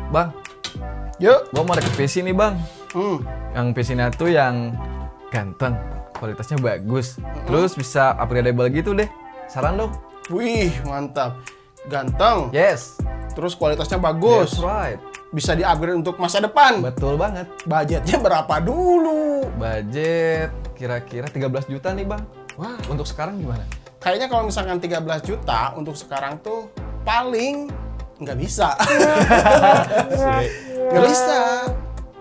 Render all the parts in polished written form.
Bang, Yuk. gua mau ada PC nih bang. Yang PC-nya tuh yang ganteng, kualitasnya bagus, terus bisa upgradable gitu deh. Saran dong. Wih, mantap. Ganteng. Yes. Terus kualitasnya bagus. That's right. Bisa di-upgrade untuk masa depan. Betul banget. Budgetnya berapa dulu? Budget kira-kira 13 juta nih bang. Wah, Untuk sekarang gimana? kayaknya kalau misalkan 13 juta untuk sekarang tuh paling nggak bisa. Nggak bisa.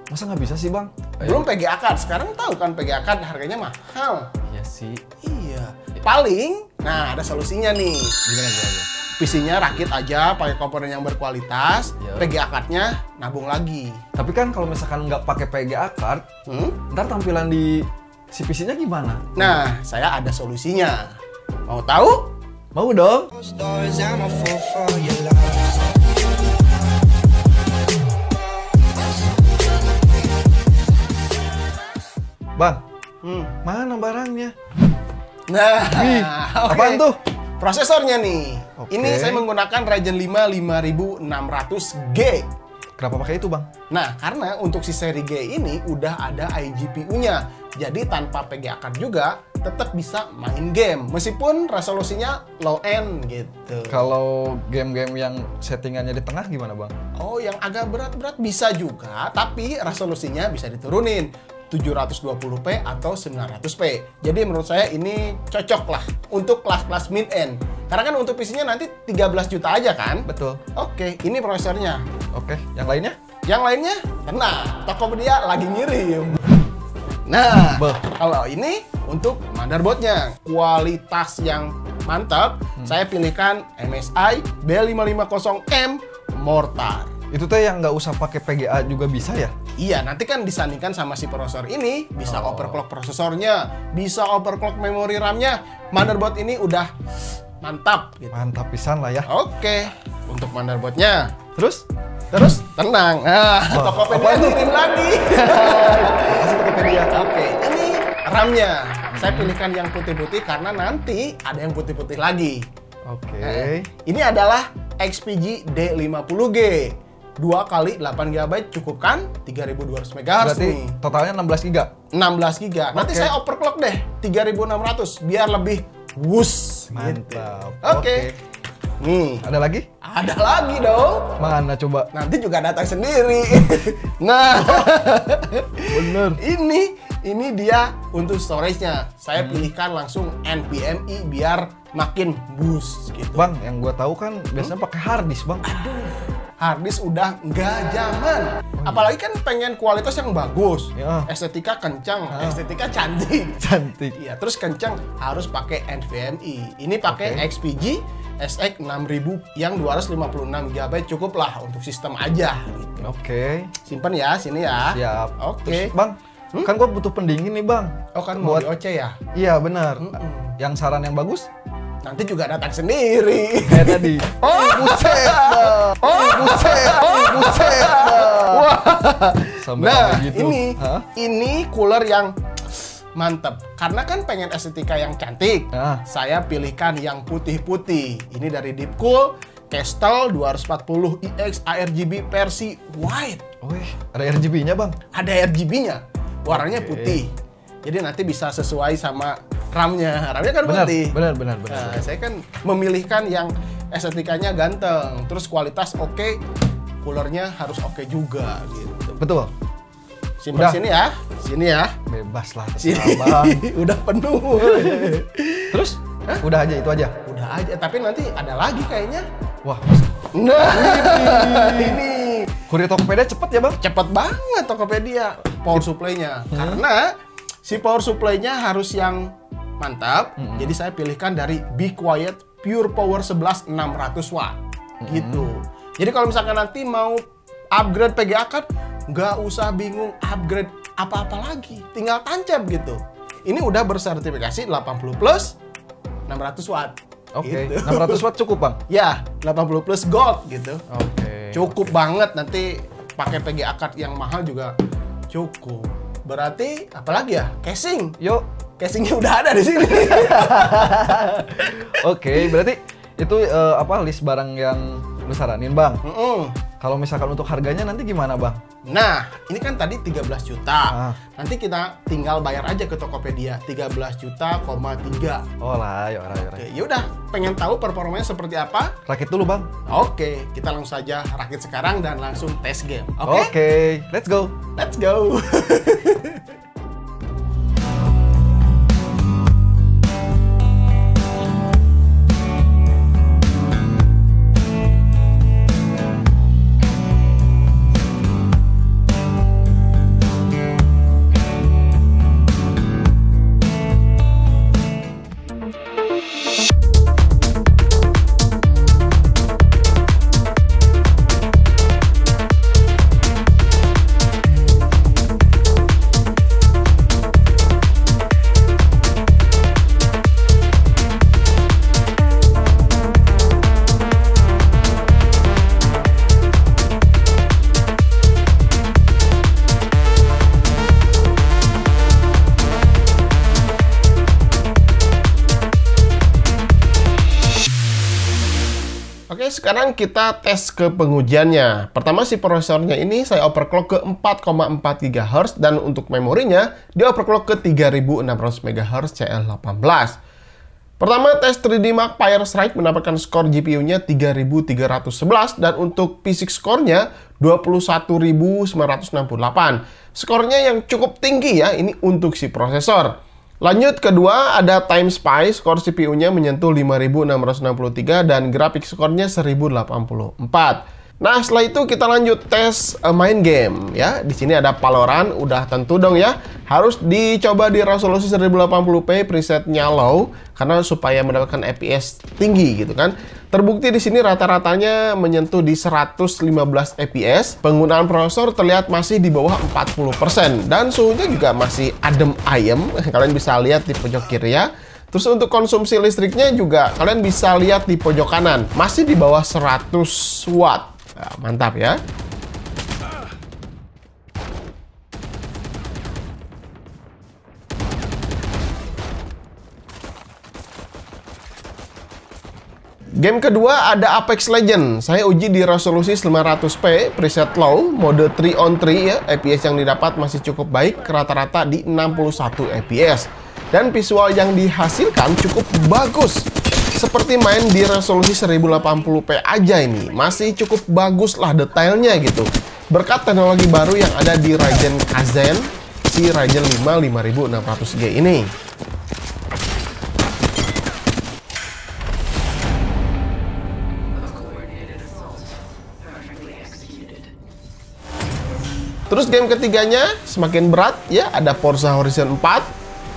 Masa nggak bisa sih bang? Belum PGA card. Sekarang tahu kan PGA card harganya mahal. Iya sih. Iya. Paling, nah ada solusinya nih. Gimana? PC-nya rakit aja, pakai komponen yang berkualitas, Ya. PGA card-nya nabung lagi. Tapi kan kalau misalkan nggak pakai PGA card, ntar tampilan di si PC-nya gimana? Nah, saya ada solusinya. Mau tahu? Mau dong? Stories, I'm a fool for your love. Bang, mana barangnya? Nah, Wih, oke. apaan tuh? Prosesornya nih. Oke. Ini saya menggunakan Ryzen 5 5600G. Kenapa pakai itu bang? Nah, karena untuk si seri G ini udah ada iGPU-nya. Jadi tanpa PGA card juga tetap bisa main game meskipun resolusinya low end gitu. Kalau game-game yang settingannya di tengah gimana bang? Oh, yang agak berat-berat bisa juga, tapi resolusinya bisa diturunin 720p atau 900p. Jadi menurut saya ini cocok lah untuk kelas-kelas mid-end. Karena kan untuk PC-nya nanti 13 juta aja kan? Betul. Oke, ini prosesornya. Oke, yang lainnya? Yang lainnya, tenang, Tokopedia lagi ngirim. Nah, Bah. kalau ini untuk motherboardnya, kualitas yang mantap, saya pilihkan MSI B550M Mortar. Itu tuh yang nggak usah pakai PGA juga bisa ya? Iya, nanti kan disandingkan sama si prosesor ini, bisa overclock prosesornya, bisa overclock memori RAM-nya. Motherboard ini udah mantap gitu. Mantap pisan lah ya. Oke, untuk motherboardnya. Terus? Terus tenang. Nah, Wah, Tokopedia apaan tuh? ngirim lagi. Makasih Tokopedia. Oke, ini RAM-nya. Saya pilihkan yang putih-putih karena nanti ada yang putih-putih lagi. Oke. Ini adalah XPG D50G. 2 kali 8 GB cukup kan? 3200 MHz Berarti nih. totalnya 16 GB. 16 GB. Nanti Oke. saya overclock deh 3600 biar lebih wus. Mantap. Gitu. Oke. Nih, Ada lagi? ada lagi dong. Mana coba? Nanti juga datang sendiri. Nah, Bener. ini dia untuk storage-nya. Saya pilihkan langsung NVMe biar makin boost gitu. Bang, yang gua tahu kan biasanya pakai hard disk, Bang. Harddisk udah nggak zaman. Apalagi kan pengen kualitas yang bagus, Ya. estetika kencang, estetika cantik. Cantik. Iya, terus kencang harus pakai NVMe. Ini pakai Oke. XPG SX 6000 yang 256 GB cukup lah untuk sistem aja. Gitu. Oke. Simpen ya, sini ya. Siap. Oke. Terus, Bang, kan gua butuh pendingin nih, Bang. Oh kan mau Buat- di OC ya? Iya, benar. Yang saran yang bagus Nanti juga datang sendiri. kayak tadi. Oh, Buset, Bang. Buset, buset, Bang. Wah. Sampai Nah, kayak gitu. Hah? ini cooler yang mantep. Karena kan pengen estetika yang cantik. Ah. Saya pilihkan yang putih-putih. Ini dari Deepcool Kestel 240 IX ARGB versi white. Wih, ada RGB-nya, Bang. Ada RGB-nya. Warnanya Oke. putih. Jadi nanti bisa sesuai sama RAM-nya. RAM-nya kan Benar, putih. benar. Nah, saya kan memilihkan yang estetikanya ganteng, terus kualitas oke, coolernya harus oke juga gitu. Betul. Simpan Udah. sini ya, Bebas lah, sini. terserah, Bang. Udah penuh. Terus? Udah aja itu aja. Udah aja, tapi nanti ada lagi kayaknya. Wah, Nah, ini kurir Tokopedia cepet ya, Bang? cepet banget Tokopedia power supply-nya. Karena si power supply-nya harus yang mantap. Jadi saya pilihkan dari Be Quiet Pure Power 11 600 watt. Gitu. Jadi kalau misalkan nanti mau upgrade PGA card, nggak usah bingung upgrade apa-apa lagi. Tinggal tancap gitu. Ini udah bersertifikasi 80 plus 600 watt. Oke, Gitu. 600 watt cukup, Bang? Ya, 80 plus gold gitu. Oke. Cukup banget, nanti pakai PGA card yang mahal juga cukup. Berarti apalagi ya? Casing. Yuk. Casingnya udah ada di sini. Oke, berarti itu apa list barang yang lu saranin, Bang? Kalau misalkan untuk harganya nanti gimana Bang? Nah, ini kan tadi 13 juta. Nanti kita tinggal bayar aja ke Tokopedia 13 juta, 3. Oh lah, yuk. Oke, yaudah, pengen tahu performanya seperti apa? Rakit dulu Bang. Oke, kita langsung saja rakit sekarang dan langsung tes game. Oke, let's go. Let's go. Oke, sekarang kita tes ke pengujiannya. Pertama, si prosesornya ini saya overclock ke 4,4 GHz dan untuk memorinya di overclock ke 3600 MHz CL18. Pertama, tes 3D Mark Fire Strike mendapatkan skor GPU-nya 3311 dan untuk PC score-nya 21968. Skornya yang cukup tinggi ya, ini untuk si prosesor. Lanjut kedua ada Time Spy, skor CPU-nya menyentuh 5663 dan grafik skornya 1084. Nah, setelah itu kita lanjut tes main game ya. Di sini ada Valorant, udah tentu dong ya. Harus dicoba di resolusi 1080p, presetnya low karena supaya mendapatkan FPS tinggi gitu kan. Terbukti di sini rata-ratanya menyentuh di 115 FPS. Penggunaan prosesor terlihat masih di bawah 40% dan suhunya juga masih adem ayem. Kalian bisa lihat di pojok kiri ya. Terus untuk konsumsi listriknya juga kalian bisa lihat di pojok kanan, masih di bawah 100 watt. Nah, mantap ya. Game kedua ada Apex Legends. Saya uji di resolusi 500p, preset low, mode 3 on 3 ya. FPS yang didapat masih cukup baik, rata-rata di 61 FPS. Dan visual yang dihasilkan cukup bagus. Seperti main di resolusi 1080p aja ini. Masih cukup bagus lah detailnya gitu. Berkat teknologi baru yang ada di Ryzen Kaizen, si Ryzen 5 5600G ini. Terus game ketiganya semakin berat ya, ada Forza Horizon 4.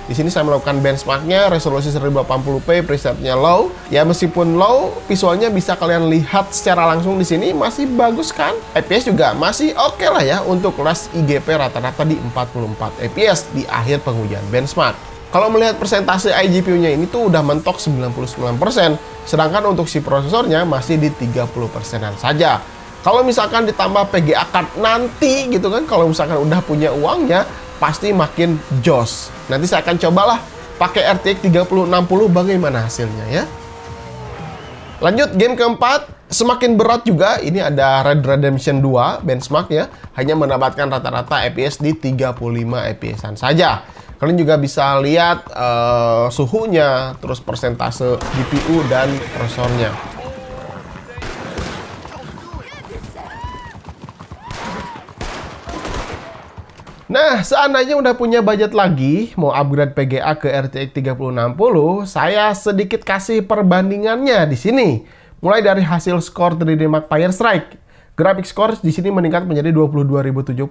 Di sini saya melakukan benchmarknya resolusi 1080p, presetnya low. Ya meskipun low, visualnya bisa kalian lihat secara langsung di sini masih bagus kan? FPS juga masih oke lah ya untuk kelas IGP rata-rata di 44 FPS di akhir pengujian benchmark. Kalau melihat persentase iGPU-nya ini tuh udah mentok 99%, sedangkan untuk si prosesornya masih di 30%-an saja. Kalau misalkan ditambah PGA card nanti gitu kan, kalau misalkan udah punya uangnya, pasti makin jos. Nanti saya akan cobalah pakai RTX 3060 bagaimana hasilnya ya. Lanjut game keempat, semakin berat juga. Ini ada Red Redemption 2 benchmark ya, hanya mendapatkan rata-rata FPS di 35 FPS-an saja. Kalian juga bisa lihat suhunya, terus persentase GPU dan prosesornya. Nah, seandainya udah punya budget lagi, mau upgrade PGA ke RTX 3060, saya sedikit kasih perbandingannya di sini. Mulai dari hasil skor 3D Mark Fire Strike. Graphic score di sini meningkat menjadi 22.070,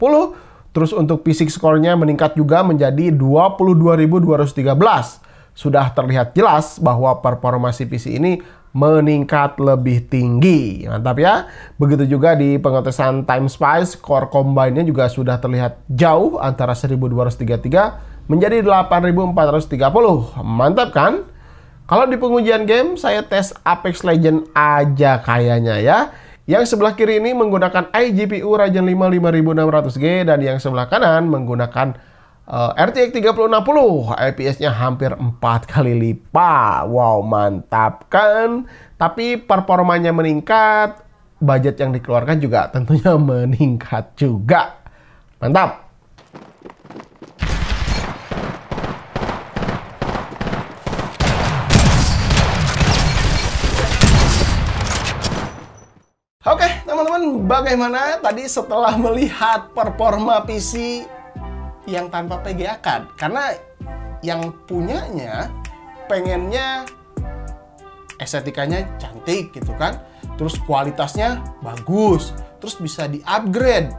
terus untuk PC score-nya meningkat juga menjadi 22.213. Sudah terlihat jelas bahwa performa si PC ini meningkat lebih tinggi. Mantap ya. Begitu juga di pengetesan Time Spy, core combine-nya juga sudah terlihat jauh antara 1233 menjadi 8430. Mantap kan? Kalau di pengujian game, saya tes Apex Legends aja kayaknya ya. Yang sebelah kiri ini menggunakan iGPU Ryzen 5 5600G dan yang sebelah kanan menggunakan RTX 3060, FPS-nya hampir 4 kali lipat. Wow, mantap kan? Tapi performanya meningkat budget yang dikeluarkan juga tentunya meningkat juga. Mantap. Oke, teman-teman, bagaimana tadi setelah melihat performa PC yang tanpa PGA card? Karena yang punyanya pengennya estetikanya cantik gitu kan, terus kualitasnya bagus, terus bisa di-upgrade.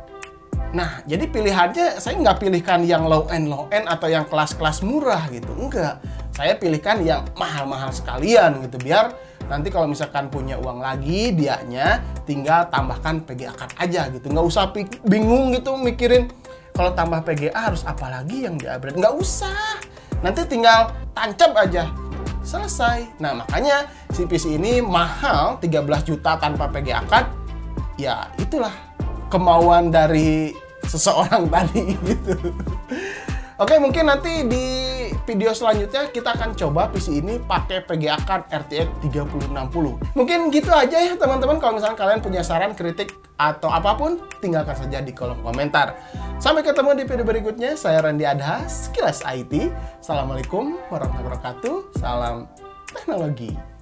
Nah, jadi pilihannya saya nggak pilihkan yang low end atau yang kelas-kelas murah gitu, enggak. Saya pilihkan yang mahal-mahal sekalian gitu, biar nanti kalau misalkan punya uang lagi, dianya tinggal tambahkan PGA card aja gitu. Nggak usah bingung gitu mikirin kalau tambah PGA harus apa lagi yang di-upgrade. Nggak usah. Nanti tinggal tancap aja. Selesai. Nah, makanya si PC ini mahal 13 juta tanpa PGA card. Ya, itulah kemauan dari seseorang tadi gitu. Oke, mungkin nanti di video selanjutnya kita akan coba PC ini pakai PGA card RTX 3060. Mungkin gitu aja ya teman-teman. Kalau misalnya kalian punya saran, kritik, atau apapun, tinggalkan saja di kolom komentar. Sampai ketemu di video berikutnya. Saya Randy Adha, Sekilas IT. Assalamualaikum warahmatullahi wabarakatuh. Salam teknologi.